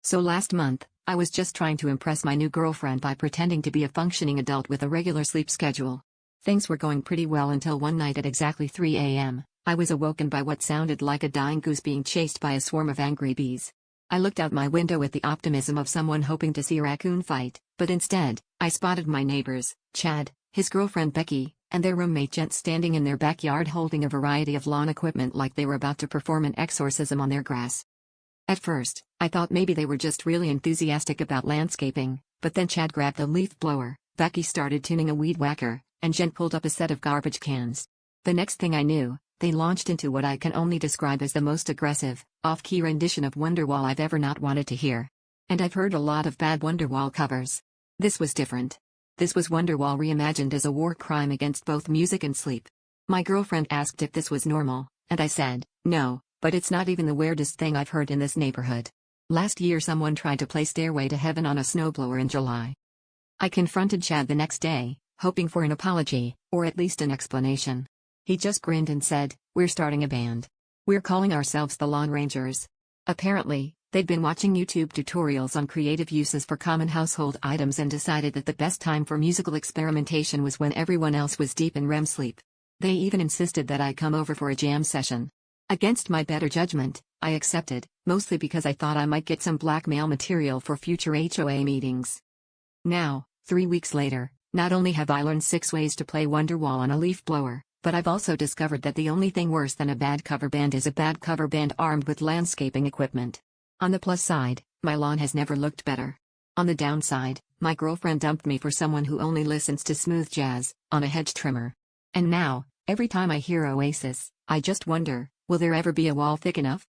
So last month, I was just trying to impress my new girlfriend by pretending to be a functioning adult with a regular sleep schedule. Things were going pretty well until one night at exactly 3 a.m., I was awoken by what sounded like a dying goose being chased by a swarm of angry bees. I looked out my window with the optimism of someone hoping to see a raccoon fight, but instead, I spotted my neighbors, Chad, his girlfriend Becky, and their roommate Jen standing in their backyard holding a variety of lawn equipment like they were about to perform an exorcism on their grass. At first, I thought maybe they were just really enthusiastic about landscaping, but then Chad grabbed a leaf blower, Becky started tuning a weed whacker, and Jen pulled up a set of garbage cans. The next thing I knew, they launched into what I can only describe as the most aggressive, off-key rendition of Wonderwall I've ever not wanted to hear. And I've heard a lot of bad Wonderwall covers. This was different. This was Wonderwall reimagined as a war crime against both music and sleep. My girlfriend asked if this was normal, and I said, no, but it's not even the weirdest thing I've heard in this neighborhood. Last year someone tried to play Stairway to Heaven on a snowblower in July. I confronted Chad the next day, hoping for an apology, or at least an explanation. He just grinned and said, "We're starting a band. We're calling ourselves the Lawn Rangers." Apparently, they'd been watching YouTube tutorials on creative uses for common household items and decided that the best time for musical experimentation was when everyone else was deep in REM sleep. They even insisted that I come over for a jam session. Against my better judgment, I accepted, mostly because I thought I might get some blackmail material for future HOA meetings. Now, 3 weeks later, not only have I learned 6 ways to play Wonderwall on a leaf blower, but I've also discovered that the only thing worse than a bad cover band is a bad cover band armed with landscaping equipment. On the plus side, my lawn has never looked better. On the downside, my girlfriend dumped me for someone who only listens to smooth jazz, on a hedge trimmer. And now, every time I hear Oasis, I just wonder, will there ever be a wall thick enough?